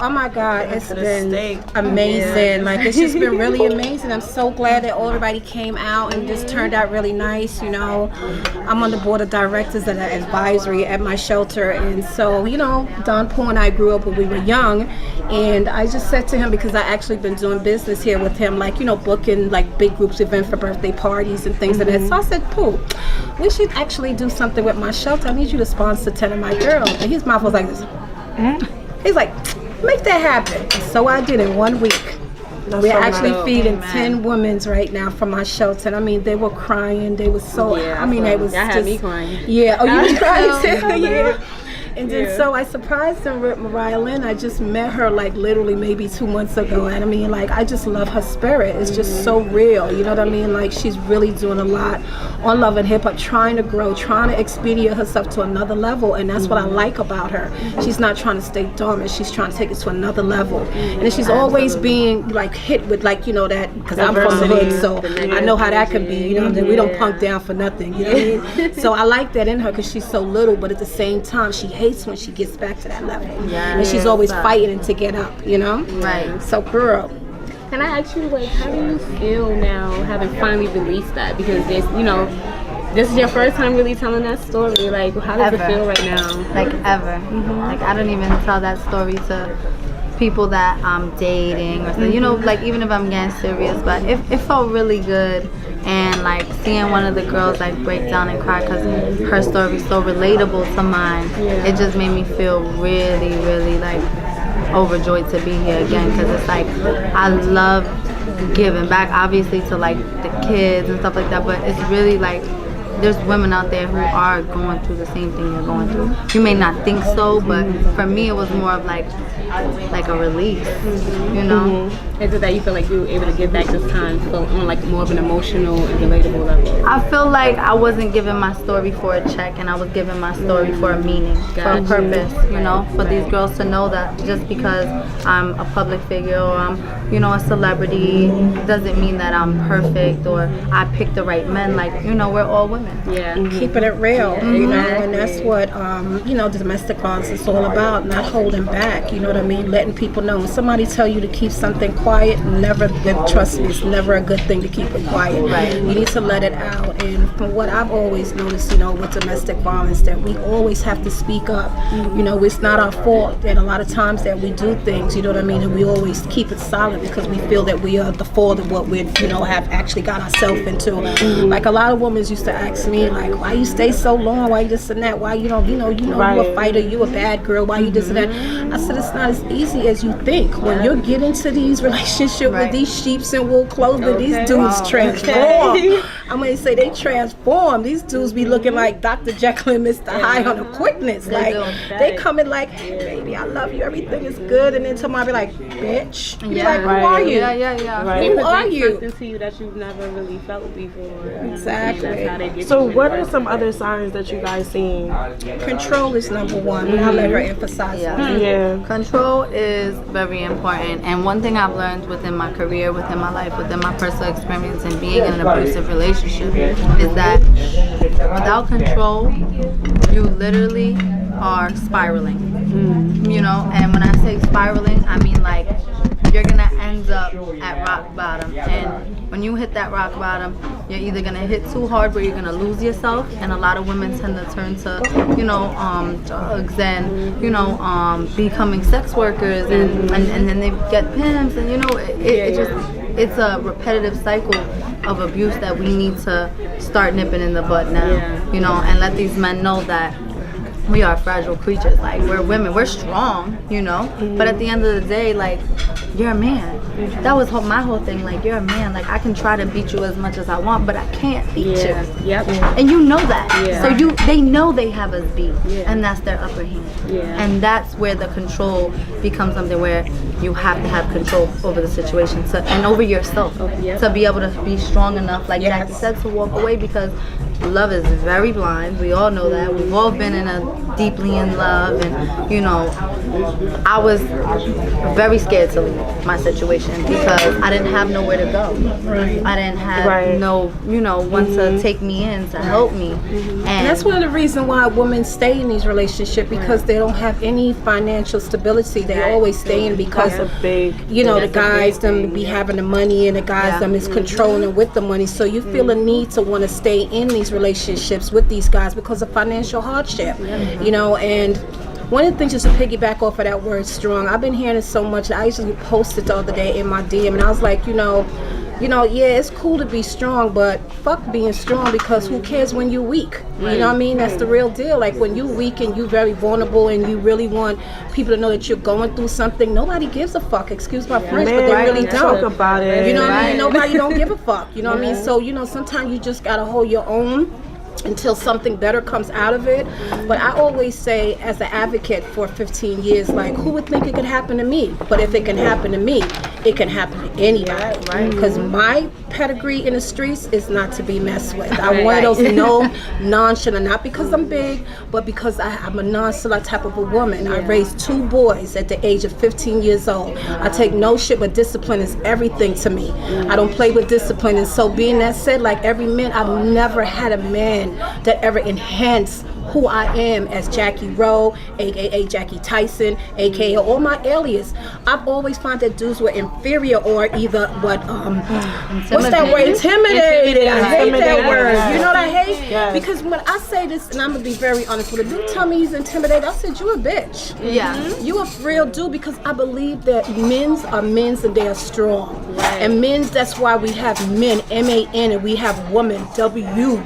oh my God, it's been amazing. Like, it's just been really amazing. I'm so glad that everybody came out and just turned out really nice. You know, I'm on the board of directors and advisory at my shelter, and so, you know, Don Poole and I grew up when we were young, and I just said to him, because I actually been doing business here with him, like, you know, booking like big groups event for birthday parties and things like that. So I said, Poole, we should actually do something with my shelter. I need you to sponsor 10 of my girls. And his mouth was like this. He's like, make that happen. So I did in 1 week. We're actually feeding 10 women right now from my shelter. And I mean, they were crying. They were so, I mean, they was just. Had me crying. Yeah. Oh, you was crying too? Yeah. And then so I surprised him with Mariah Lynn. I just met her like literally maybe 2 months ago. And I mean, like, I just love her spirit. It's just so real. You know what I mean? Like, she's really doing a lot on Love and Hip Hop, trying to grow, trying to expedite herself to another level. And that's what I like about her. She's not trying to stay dormant. She's trying to take it to another level. And then she's always being like hit with, like, you know, that, because I'm from the hood, so I know how that can be. You know what I mean? We don't punk down for nothing. You know what I mean? So I like that in her, because she's so little, but at the same time, she hates when she gets back to that level. And she's always fighting to get up, you know? Right. So, girl. Can I ask you, like, how do you feel now having finally released that? Because there's, you know, this is your first time really telling that story. Like, how does it feel right now? Like, ever. Like, I don't even tell that story to people that I'm dating or something. You know, like, even if I'm getting serious, but it felt really good. And like seeing one of the girls like break down and cry because her story is so relatable to mine, it just made me feel really, really like overjoyed to be here again, because it's like I love giving back, obviously, to like the kids and stuff like that, but it's really like there's women out there who are going through the same thing you're going through. You may not think so, but for me it was more of like a release, you know? Is it that you feel like you were able to give back this time on like more of an emotional and relatable level? I feel like I wasn't giving my story for a check, and I was giving my story for a meaning, for a purpose, you know, for these girls to know that just because I'm a public figure or I'm, you know, a celebrity doesn't mean that I'm perfect or I picked the right men. Like, you know, we're all women. Keeping it real, you know, and that's what, you know, domestic violence is all about, not holding back, you know what I mean, letting people know. When somebody tell you to keep something quiet, never, trust me, it's never a good thing to keep it quiet. You need to let it out. And from what I've always noticed, you know, with domestic violence, that we always have to speak up. You know, it's not our fault, and a lot of times that we do things, you know what I mean, and we always keep it silent because we feel that we are the fault of what we, you know, have actually got ourselves into. Like, a lot of women used to ask me, like, why you stay so long, why you this and that, why you don't, you know you a fighter, you a bad girl, why you this and that. I said, it's not as easy as you think. When you get into these relationships with these sheeps in wool clothing, these dudes transform. I'm gonna say they transform. These dudes be looking like Dr. Jekyll and Mr. Hyde on the quickness. Like, they come in like, hey baby, I love you, everything is good, and then tomorrow be like, bitch. You be like, who are you? Who are you? Something to you that you've never really felt before. Exactly. So what are some other signs that you guys seen? Control is number one. I'll let her emphasize that. Control is very important, and one thing I've learned within my career, within my life, within my personal experience and being in an abusive relationship is that without control, you literally are spiraling. You know, and when I say spiraling, I mean like you're gonna end up at rock bottom, and when you hit that rock bottom, you're either gonna hit too hard where you're gonna lose yourself, and a lot of women tend to turn to, you know, drugs and, you know, becoming sex workers, and then they get pimps, and you know, it's a repetitive cycle of abuse that we need to start nipping in the bud now, you know, and let these men know that we are fragile creatures. Like, we're women, we're strong, you know, but at the end of the day, like, you're a man. That was my whole thing. Like, you're a man. Like, I can try to beat you as much as I want, but I can't beat you. And you know that. So they know they have us beat, and that's their upper hand. And that's where the control becomes something where you have to have control over the situation and over yourself to be able to be strong enough, like Jackie said, to walk away, because love is very blind. We all know that. We've all been deeply in love, and you know, I was very scared to leave my situation because I didn't have nowhere to go. Right. I didn't have no, you know, one to take me in to help me. And that's one of the reasons why women stay in these relationships, because they don't have any financial stability. They always stay in because of you know, the guys them be having the money, and the guys them is controlling with the money. So you feel a need to want to stay in these relationships with these guys because of financial hardship. You know, and one of the things, just to piggyback off of that word strong, I've been hearing it so much. I actually posted the other day in my DM, and I was like, you know, yeah, it's cool to be strong, but fuck being strong, because who cares when you're weak? You know what I mean? That's the real deal. Like, when you're weak and you're very vulnerable and you really want people to know that you're going through something, nobody gives a fuck. Excuse my French, but they really don't. Talk about it. You know what I mean? Nobody don't give a fuck. You know what I mean? So, you know, sometimes you just gotta hold your own until something better comes out of it. But I always say, as an advocate for 15 years, like, who would think it could happen to me? But if it can happen to me, it can happen to anybody. Because my pedigree in the streets is not to be messed with. I'm one of those nonchalant, not because I'm big, but because I'm a nonchalant type of a woman. I raised 2 boys at the age of 15 years old. I take no shit, but discipline is everything to me. I don't play with discipline. And so, being that said, like every man, I've never had a man that ever enhanced who I am as Jackie Rowe, aka Jackie Tyson, aka all my alias. I've always found that dudes were inferior, or either what's that word? Intimidated. I hate that word. You know what I hate? Yes. Because when I say this, and I'm gonna be very honest, when a dude tell me he's intimidated, I said, you a bitch. You a real dude, because I believe that men's are men's and they are strong. And men's, that's why we have men, M-A-N, and we have women, W-O-M-A-N,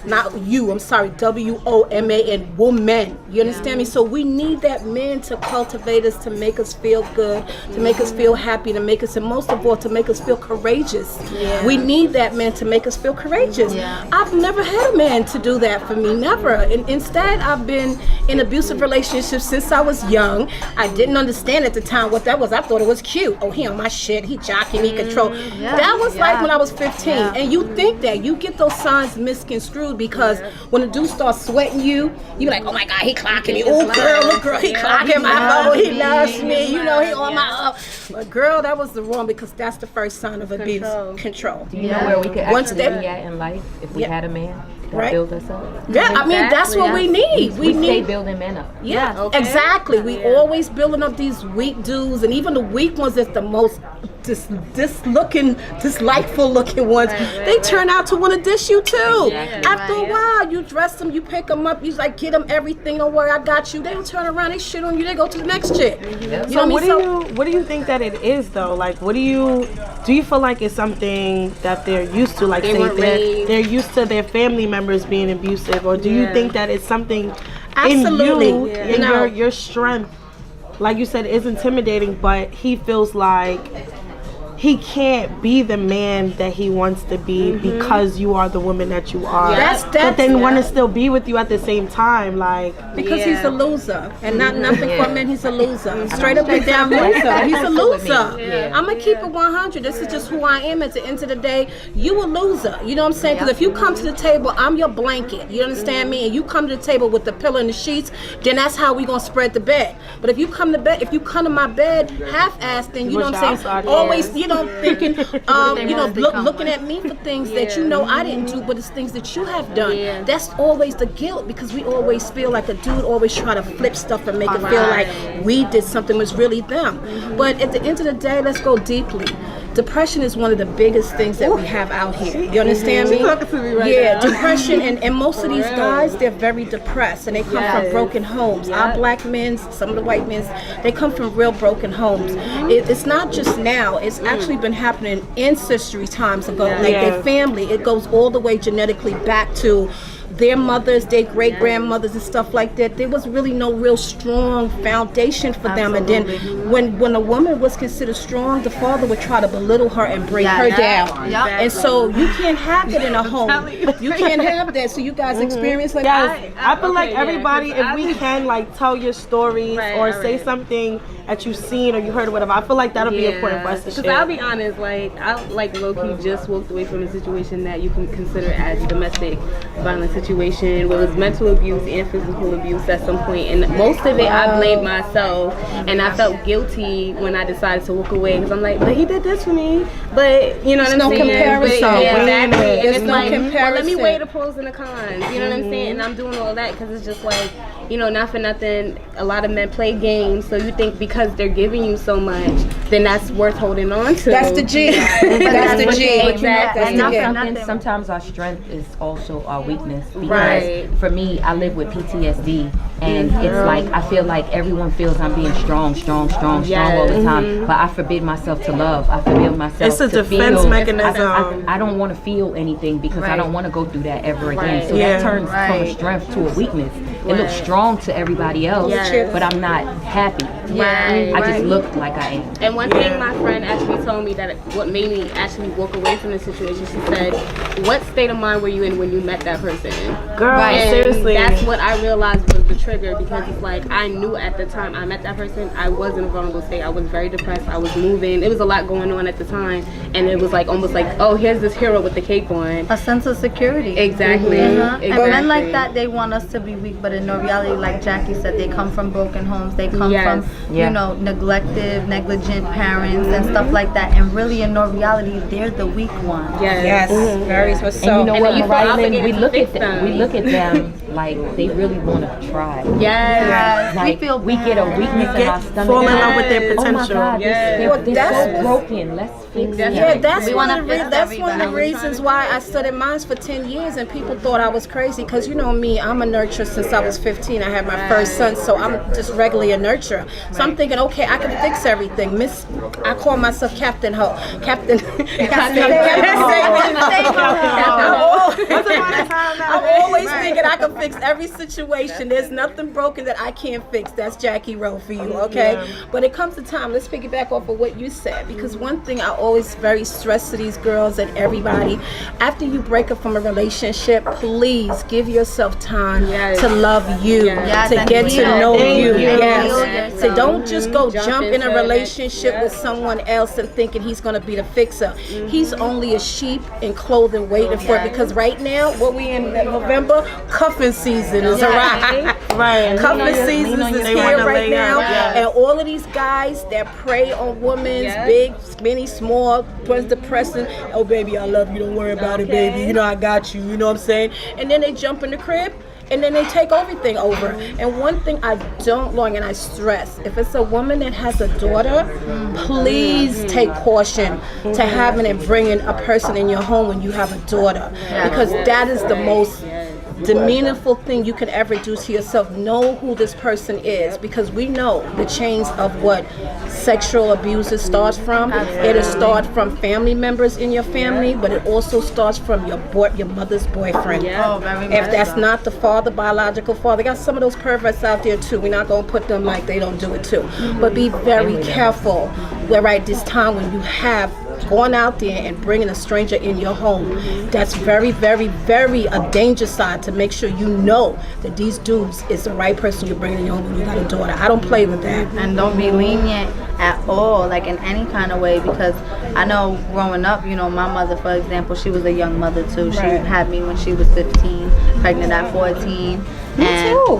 not you, I'm sorry, W-O-M-A-N, woman. You understand me? So we need that man to cultivate us, to make us feel good, to make us feel happy, to make us, and most of all, to make us feel courageous. We need that man to make us feel courageous. I've never had a man to do that for me, never. And instead, I've been in abusive relationships since I was young. I didn't understand at the time what that was. I thought it was cute. Oh, he on my shit, he jocking me, control. That was like when I was 15. And you think that, you get those signs misconstrued, because when a dude starts sweating you, you like, oh my God, he clocking me. Oh girl, he clocking my phone, he loves me, you know, he on my But girl, that was the wrong, because that's the first sign of abuse. Control. Do you know where we could actually be at in life if we had a man that build us up? I mean, that's what we need. We stay building men up. Exactly. We always building up these weak dudes, and even the weak ones that's the most dislikeful looking ones, they turn out to want to dish you too. After a while, you dress them, you pick them up, you like, get them everything, don't worry, I got you. They don't turn around, they shit on you, they go to the next chick. You know what I mean? What do you think that it is though? Like, do you feel like it's something that they're used to? Like, they're used to their family members being abusive, or do you think that it's something in you, in your strength, like you said, is intimidating, but he feels like he can't be the man that he wants to be because you are the woman that you are. But then want to still be with you at the same time, like, because he's a loser, and nothing for men. He's a loser, straight up and down loser. He's a loser. I'm gonna keep it 100. This is just who I am. At the end of the day, you a loser. You know what I'm saying? Because if you come to the table, I'm your blanket. You understand me? And you come to the table with the pillow and the sheets, then that's how we gonna spread the bed. But if you come to my bed half-assed, then you know what I'm saying? Always, you know, thinking, looking at me for things that you know I didn't do, but it's things that you have done. That's always the guilt, because we always feel like a dude always try to flip stuff and make it feel like we did something was really them. But at the end of the day, let's go deeply. Depression is one of the biggest things that we have out here. You understand me? Depression, and most of these guys, they're very depressed, and they come from broken homes. Our black men, some of the white men, they come from real broken homes. It's not just now, it's actually been happening ancestry times ago. Like their family, it goes all the way genetically back to their mothers, their great grandmothers and stuff like that, there was really no real strong foundation for them. And then when a woman was considered strong, the father would try to belittle her and bring her down. And so you can't have that in a home. You can't have that. So you guys experience like Guys, I feel like everybody, if we can like tell your stories or say something that you've seen or you heard or whatever, I feel like that'll be important for us to share. Because I'll be honest, like I low-key just walked away from a situation that you can consider as domestic violence situation, where it was mental abuse and physical abuse at some point, and most of it I blamed myself, and I felt guilty when I decided to walk away because I'm like, but he did this for me, but you know what I'm saying? Comparison. But, exactly. And There's it's no like, comparison. well, let me weigh the pros and the cons. You know what I'm saying? And I'm doing all that because it's just like, you know, not for nothing, a lot of men play games, so you think because they're giving you so much, then that's worth holding on to. That's the G. That's the G. Exactly. And not for nothing, sometimes our strength is also our weakness. Because for me, I live with PTSD, and it's like I feel like everyone feels I'm being strong all the time. But I forbid myself to love. I forbid myself It's a to defense feel. mechanism. I don't want to feel anything because I don't want to go through that ever again. So that turns from a strength to a weakness. It looks strong to everybody else, but I'm not happy. I just look like I am. And one thing my friend actually told me that what made me actually walk away from the situation, she said, what state of mind were you in when you met that person? Girl, And seriously. that's what I realized was the trigger, because it's like I knew at the time I met that person, I was in a vulnerable state. I was very depressed. I was moving. It was a lot going on at the time. And it was like almost like, oh, here's this hero with the cape on. A sense of security. Exactly. And men like that, they want us to be weak, but in no reality, like Jackie said, they come from broken homes. They come from, you know, negligent parents and stuff like that. And really, in no reality, they're the weak ones. Yes. Very much so. And you know what, you feel Mariah Lynn, obligated we to look fix at them. We look at them like they really want to try. Yes. Like we get a weakness in our stomach. Fall in love with their Oh my potential. God, they're so broken. Let's fix them. Yeah, that's We one wanna of the fix that's one of the everybody. reasons why I studied mines for 10 years and people thought I was crazy, because you know me, I'm a nurturer since I was 15. I had my first son, so I'm just regularly a nurturer. So I'm thinking, okay, I can fix everything. I call myself Captain Ho. Captain I'm always thinking I can fix every situation. There's nothing broken that I can't fix. That's Jackie Rowe for you, okay? But it comes to time, let's piggyback off of what you said, because one thing I always very stress to these girls and everybody, after you break up from a relationship, please give yourself time to love you, to get to know you. So don't just go jump in a relationship with someone else and thinking he's going to be the fixer. He's only a sheep in clothing waiting for it, because right now, what we in November, cuffing season is around. Cuffing season is here right now, and all of these guys that prey on women's big, skinny, small, was depressing. Oh baby, I love you. Don't worry about it, baby. You know I got you. You know what I'm saying? And then they jump in the crib. And then they take everything over. And one thing I don't like, and I stress, if it's a woman that has a daughter, please take caution to having and bringing a person in your home when you have a daughter, because that is the most demeaningful thing you can ever do to yourself. Know who this person is, because we know the chains of what sexual abuse starts from. It'll start from family members in your family, but it also starts from your mother's boyfriend. If that's not the father, biological father, got some of those perverts out there too. We're not gonna put them like they don't do it too, but be very careful where right this time when you have going out there and bringing a stranger in your home. That's very, very, very a danger side, to make sure you know that these dudes is the right person you're bringing in your home when you got a daughter. I don't play with that. And don't be lenient at all, like in any kind of way, because I know growing up, you know, my mother, for example, she was a young mother too. She had me when she was 15, pregnant at 14. Me too.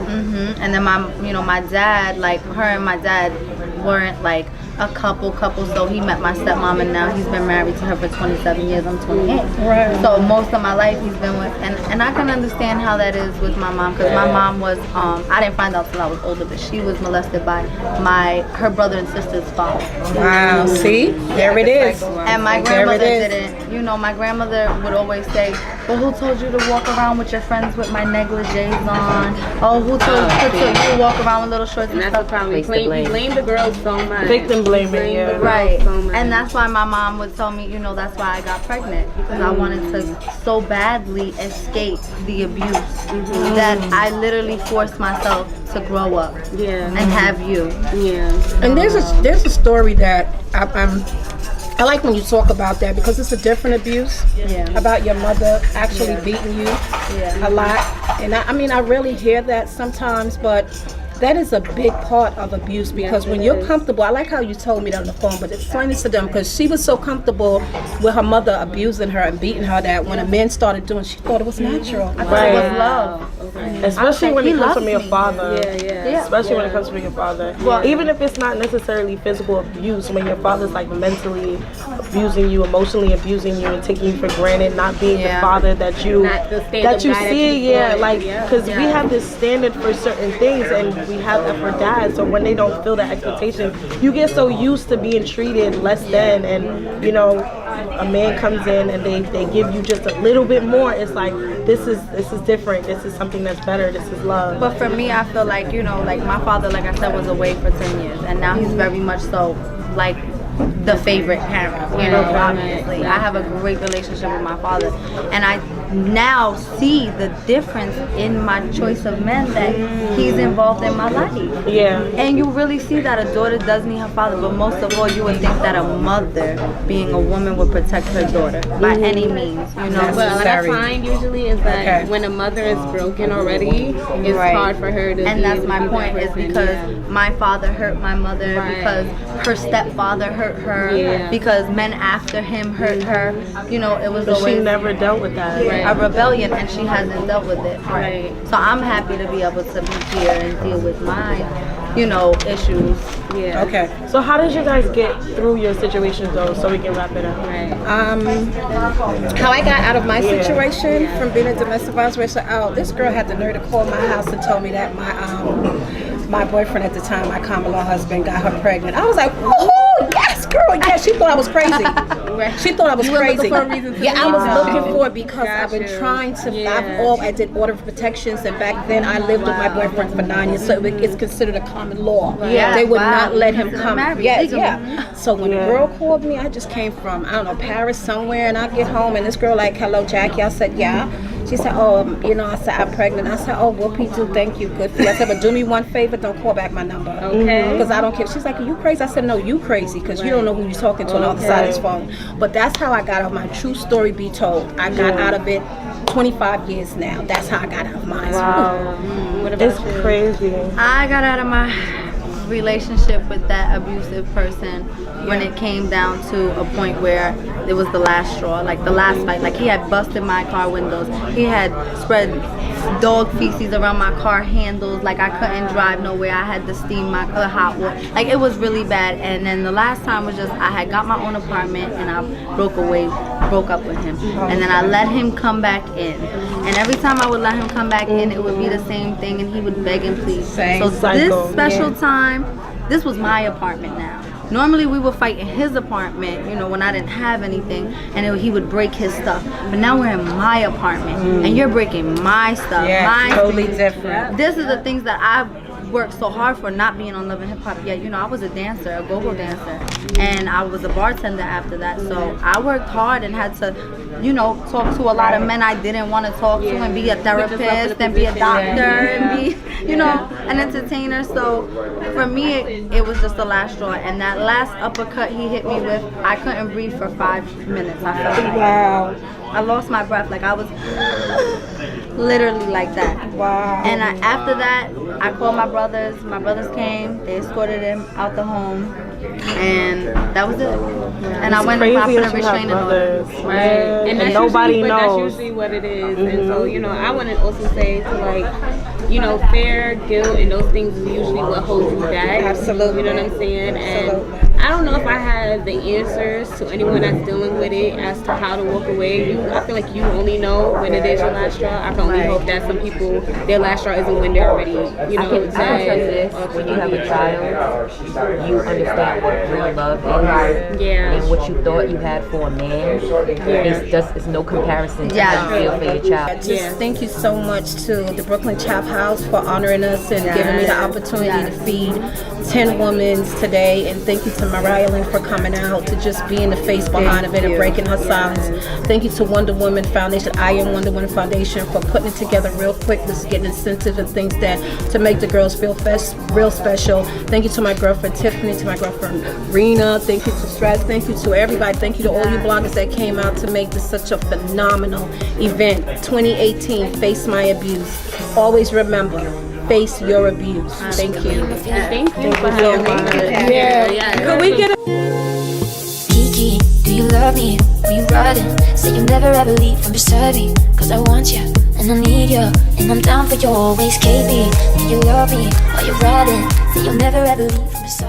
And then my dad, like her and my dad weren't like a couple, so he met my stepmom, and now he's been married to her for 27 years. I'm 28. So most of my life he's been with, and I can understand how that is with my mom, because my mom was, I didn't find out till I was older, but she was molested by her brother and sister's father. Wow, see? There it is. And my grandmother didn't. You know, my grandmother would always say, well, who told you to walk around with your friends with my negligees on? Oh, who told you to walk around with little shorts and that's stuff? the problem. We blame the girls so much. Victim blaming, yeah. Right. So much. And that's why my mom would tell me, you know, that's why I got pregnant. Because I wanted to so badly escape the abuse that I literally forced myself to grow up and have you. Yeah. And there's a story that I like when you talk about that, because it's a different abuse about your mother actually beating you a lot. And I mean, I really hear that sometimes, but that is a big part of abuse, because when you're comfortable, I like how you told me that on the phone, but explain this to them, because she was so comfortable with her mother abusing her and beating her that when a man started doing, she thought it was natural. I thought it was love. Especially when it comes from your father. Yeah. Especially when it comes from your father. Well, even if it's not necessarily physical abuse, when your father's like mentally abusing you, emotionally abusing you, and taking you for granted, not being the father that you see, because we have this standard for certain things, and we have that for dads. So when they don't feel that expectation, you get so used to being treated less than, and you know, a man comes in and they give you just a little bit more. It's like, this is different. This is something that's better. This is love. But for me, I feel like, you know, like my father, like I said, was away for 10 years, and now he's very much so like the favorite parent, you know, obviously. I have a great relationship with my father, and I now see the difference in my choice of men that he's involved in my life. Yeah. And you really see that a daughter does need her father, but most of all, you would think that a mother, being a woman, would protect her daughter by any means, you know. Well, what I find usually is that when a mother is broken already, it's hard for her to. And that's my point, is because my father hurt my mother, because her stepfather hurt her, because men after him hurt her. You know, it was But always she never dealt with that. a rebellion, and she hasn't dealt with it. Right. So I'm happy to be able to be here and deal with my, you know, issues. Yeah. Okay. So how did you guys get through your situations though, so we can wrap it up? Right. How I got out of my situation from being a domestic violence racial out, this girl had the nerve to call my house and told me that my boyfriend at the time, my common law husband, got her pregnant. I was like, woohoo, yes, girl, yes. She thought I was crazy. She thought I was crazy. For a reason to I was looking for it because I've been trying to. I did order of protections, and back then I lived with my boyfriend for 9 years, so it's considered a common law. Yeah. They would not let him come. Married, So when the girl called me, I just came from, I don't know, Paris somewhere, and I get home and this girl like, hello, Jackie. I said, yeah. She said, oh, you know, I said, I'm pregnant. I said, oh, whoopie do, thank you, good for you. I said, but do me one favor, don't call back my number. Okay. Because I don't care. She's like, are you crazy? I said, no, you crazy, because you don't know who you're talking to on the other side of this phone. But that's how I got out. My true story be told. I got out of it 25 years now. That's how I got out of mine. Wow. It's crazy. I got out of my relationship with that abusive person when it came down to a point where it was the last straw, like the last fight. Like he had busted my car windows, he had spread dog feces around my car handles, like I couldn't drive nowhere, I had to steam my hot water, like it was really bad. And then the last time was just, I had got my own apartment and I broke up with him, and then I let him come back in, and every time I would let him come back in, it would be the same thing, and he would beg and plead. So this special time, this was my apartment now. Normally we would fight in his apartment, you know, when I didn't have anything, and he would break his stuff. But now we're in my apartment, and you're breaking my stuff. My totally different. This is the things that I've worked so hard for, not being on Love and Hip Hop yet. You know, I was a dancer, a go-go dancer, and I was a bartender after that. So I worked hard and had to, you know, talk to a lot of men I didn't want to talk to, and be a therapist, and be a doctor, and be, you know, an entertainer. So for me, it was just the last straw. And that last uppercut he hit me with, I couldn't breathe for 5 minutes. I felt like I lost my breath. Like I was literally like that. Wow. And after that, I called my brothers. My brothers came. They escorted him out the home, and that was it. And I went and I put a restraining order. Right. And that's nobody knows. knows. That's usually what it is. And so, you know, I want to also say to, like, you know, fear, guilt, and those things is usually what holds you back. Absolutely. You know what I'm saying? And I don't know if I have the answers to anyone that's dealing with it as to how to walk away. I feel like you only know when it is your last straw. I can only hope that some people, their last straw isn't when they're already, you know, I can tell you this: when you have a child, you understand what real love is. Yeah. And what you thought you had for a man, it's no comparison to how you feel for your child. Just thank you so much to the Brooklyn Chap House for honoring us and giving me the opportunity to feed 10 women today. And thank you to Mariah Lynn for coming out, to just being the face behind of it and breaking her silence. Thank you to Wonder Woman Foundation, I Am Wonder Woman Foundation, for putting it together real quick, just getting incentives and things that to make the girls feel real special. Thank you to my girlfriend Tiffany, to my girlfriend Rena. Thank you to Stress. Thank you to everybody. Thank you to all you bloggers that came out to make this such a phenomenal event. 2018, Face My Abuse. Always remember, face your abuse. Thank you. Thank you for having me. Yeah. Could we get a Kiki, do you love me? Are you riding? Say you'll never ever leave from beside me. Cause I want you, and I need you, and I'm down for you always, KB. Do you love me? Are you riding? Say you'll never ever leave from beside me.